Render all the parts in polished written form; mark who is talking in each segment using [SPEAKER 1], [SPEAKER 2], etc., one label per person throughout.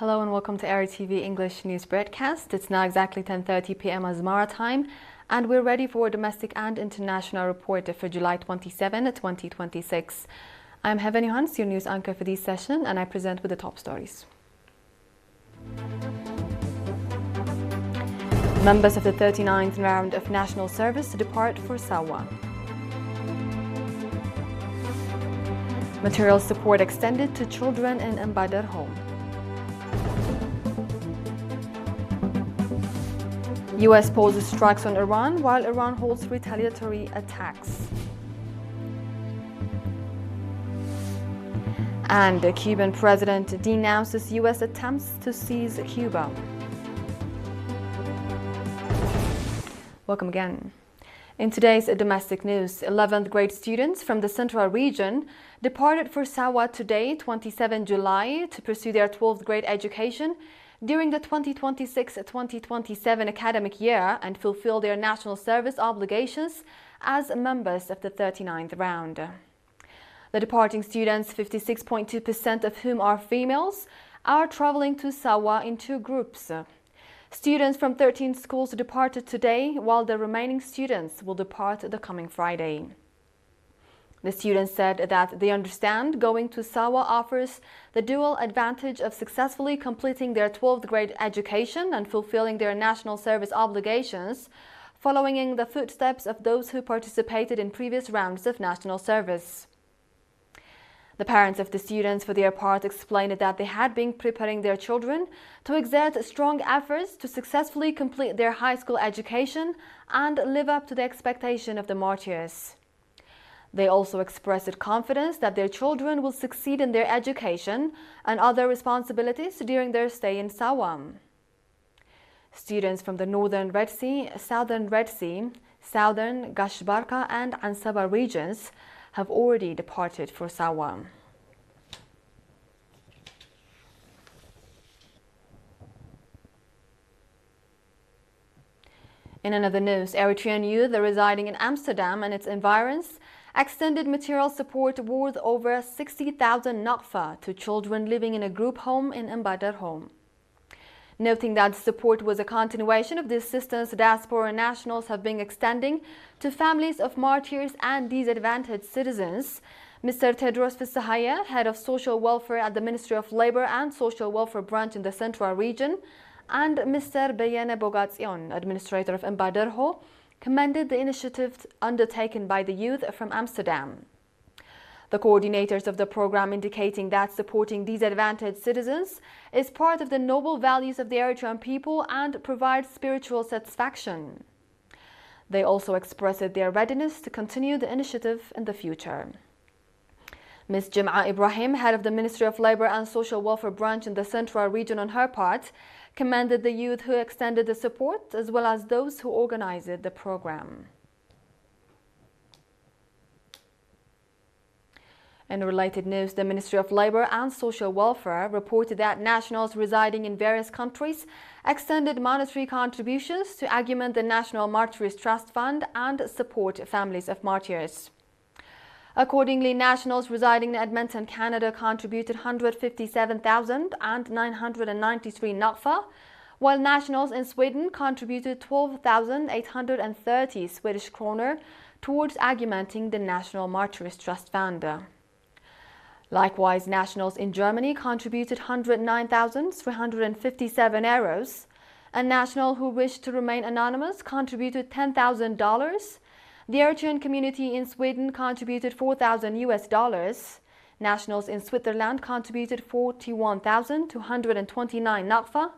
[SPEAKER 1] Hello and welcome to ERi-TV English News Broadcast. It's now exactly 10:30 p.m. Asmara time, and we're ready for a domestic and international report for July 27, 2026. I'm Heaven Johannes, your news anchor for this session, and I present with the top stories. Members of the 39th round of national service depart for Sawa. Material support extended to children in Mbadar home. U.S. poses strikes on Iran while Iran holds retaliatory attacks. And the Cuban president denounces U.S. attempts to seize Cuba. Welcome again. In today's domestic news, 11th grade students from the Central region departed for Sawa today, 27 July, to pursue their 12th grade education during the 2026-2027 academic year and fulfill their national service obligations as members of the 39th round. The departing students, 56.2% of whom are females, are traveling to Sawa in two groups. Students from 13 schools departed today, while the remaining students will depart the coming Friday. The students said that they understand going to Sawa offers the dual advantage of successfully completing their 12th grade education and fulfilling their national service obligations, following in the footsteps of those who participated in previous rounds of national service. The parents of the students, for their part, explained that they had been preparing their children to exert strong efforts to successfully complete their high school education and live up to the expectation of the Martyrs. They also expressed confidence that their children will succeed in their education and other responsibilities during their stay in Sawa. Students from the Northern Red Sea, Southern Red Sea, Southern Gashbarka and Ansaba regions have already departed for Sawa. In another news, Eritrean youth residing in Amsterdam and its environs extended material support worth over 60,000 nakfa to children living in a group home in Mbadar home. Noting that support was a continuation of the assistance diaspora nationals have been extending to families of martyrs and disadvantaged citizens, Mr. Tedros Fisahaya, head of social welfare at the Ministry of Labor and Social Welfare branch in the Central region, and Mr. Beyene Bogazion, administrator of Mbadar Ho, commended the initiative undertaken by the youth from Amsterdam. The coordinators of the program indicating that supporting disadvantaged citizens is part of the noble values of the Eritrean people and provides spiritual satisfaction. They also expressed their readiness to continue the initiative in the future. Ms. Jim'a Ibrahim, head of the Ministry of Labor and Social Welfare branch in the Central region, on her part, commended the youth who extended the support as well as those who organized the program. In related news, the Ministry of Labor and Social Welfare reported that nationals residing in various countries extended monetary contributions to augment the National Martyrs Trust Fund and support families of martyrs. Accordingly, nationals residing in Edmonton, Canada contributed 157,993 nakfa, while nationals in Sweden contributed 12,830 Swedish kronor towards augmenting the National Martyrs Trust Fund. Likewise, nationals in Germany contributed 109,357 euros. A national who wished to remain anonymous contributed $10,000. The Eritrean community in Sweden contributed $4,000. Nationals in Switzerland contributed 41,229 nakfa,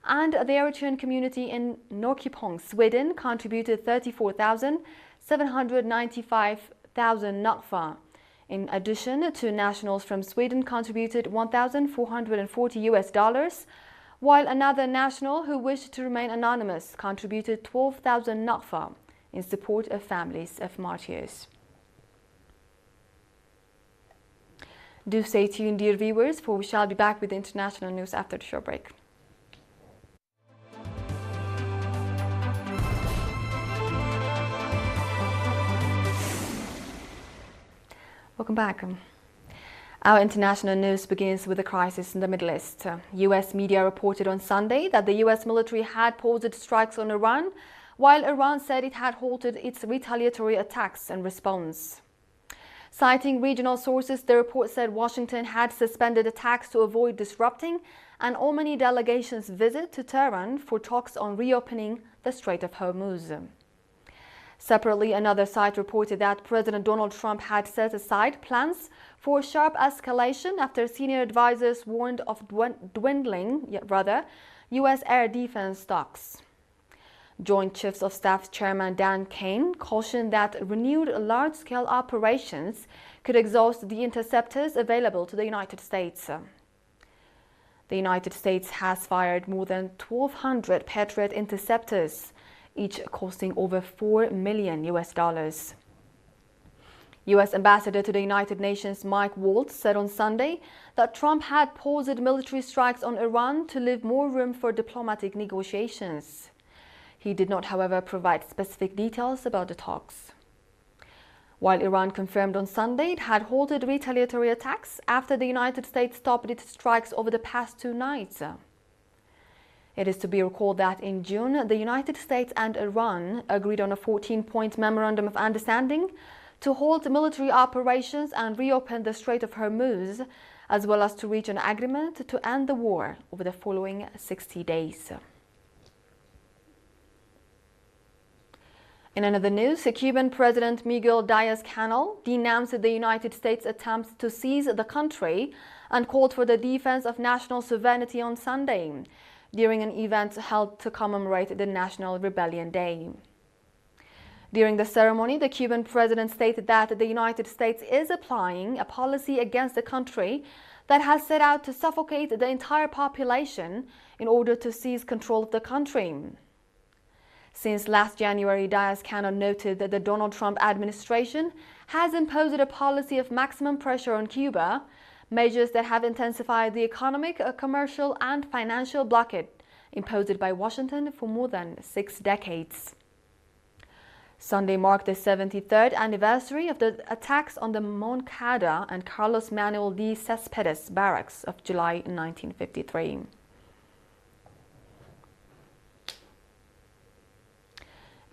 [SPEAKER 1] and the Eritrean community in Norrköping, Sweden contributed 34,795 nakfa. In addition, two nationals from Sweden contributed $1,440, while another national who wished to remain anonymous contributed 12,000 nakfa in support of families of martyrs. Do stay tuned, dear viewers, for we shall be back with the international news after the short break. Welcome back. Our international news begins with the crisis in the Middle East. U.S. media reported on Sunday that the U.S. military had paused strikes on Iran, while Iran said it had halted its retaliatory attacks in response. Citing regional sources, the report said Washington had suspended attacks to avoid disrupting an Omani delegation's visit to Tehran for talks on reopening the Strait of Hormuz. Separately, another site reported that President Donald Trump had set aside plans for sharp escalation after senior advisors warned of dwindling U.S. air defense stocks. Joint Chiefs of Staff Chairman Dan Kane cautioned that renewed large-scale operations could exhaust the interceptors available to the United States. The United States has fired more than 1,200 Patriot interceptors, each costing over $4 million. U.S. Ambassador to the United Nations Mike Waltz said on Sunday that Trump had paused military strikes on Iran to leave more room for diplomatic negotiations. He did not, however, provide specific details about the talks. While Iran confirmed on Sunday it had halted retaliatory attacks after the United States stopped its strikes over the past 2 nights. It is to be recalled that in June, the United States and Iran agreed on a 14-point memorandum of understanding to halt military operations and reopen the Strait of Hormuz, as well as to reach an agreement to end the war over the following 60 days. In another news, Cuban President Miguel Diaz-Canel denounced the United States' attempts to seize the country and called for the defense of national sovereignty on Sunday, during an event held to commemorate the National Rebellion Day. During the ceremony, the Cuban president stated that the United States is applying a policy against the country that has set out to suffocate the entire population in order to seize control of the country. Since last January, Diaz-Canel noted that the Donald Trump administration has imposed a policy of maximum pressure on Cuba, measures that have intensified the economic, commercial, and financial blockade imposed by Washington for more than 6 decades. Sunday marked the 73rd anniversary of the attacks on the Moncada and Carlos Manuel de Cespedes barracks of July 1953.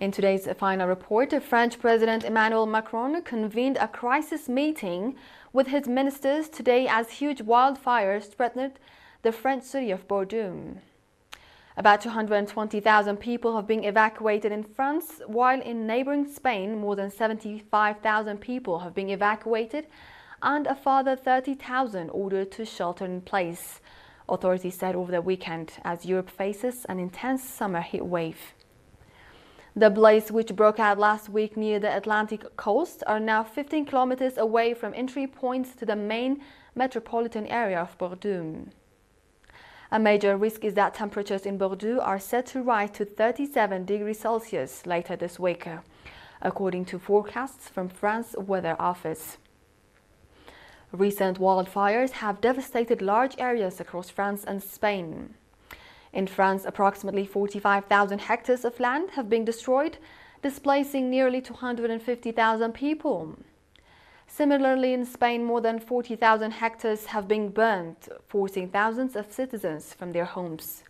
[SPEAKER 1] In today's final report, French President Emmanuel Macron convened a crisis meeting with his ministers today as huge wildfires threatened the French city of Bordeaux. About 220,000 people have been evacuated in France, while in neighboring Spain, more than 75,000 people have been evacuated and a further 30,000 ordered to shelter in place, authorities said over the weekend, as Europe faces an intense summer heat wave. The blaze, which broke out last week near the Atlantic coast, are now 15 kilometers away from entry points to the main metropolitan area of Bordeaux. A major risk is that temperatures in Bordeaux are set to rise to 37 degrees Celsius later this week, according to forecasts from France's Weather Office. Recent wildfires have devastated large areas across France and Spain. In France, approximately 45,000 hectares of land have been destroyed, displacing nearly 250,000 people. Similarly, in Spain, more than 40,000 hectares have been burnt, forcing thousands of citizens from their homes.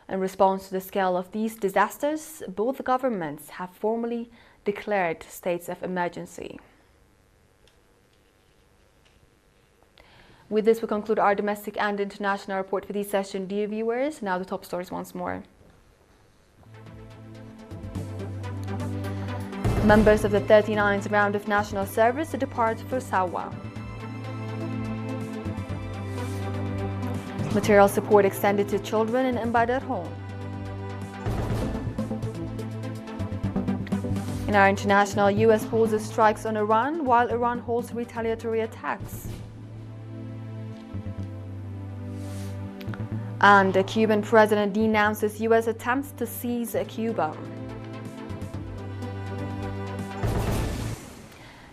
[SPEAKER 1] In response to the scale of these disasters, both governments have formally declared states of emergency. With this, we conclude our domestic and international report for this session, dear viewers. Now the top stories once more. Members of the 39th round of national service depart for Sawa. Material support extended to children in Mbadar. In our international, U.S. pauses strikes on Iran, while Iran holds retaliatory attacks. And the Cuban president denounces U.S. attempts to seize Cuba.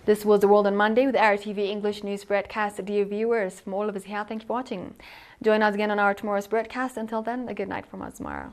[SPEAKER 1] This was The World on Monday with ERi-TV English News broadcast. Dear viewers, from all of us here, thank you for watching. Join us again on our tomorrow's broadcast. Until then, a good night from us tomorrow.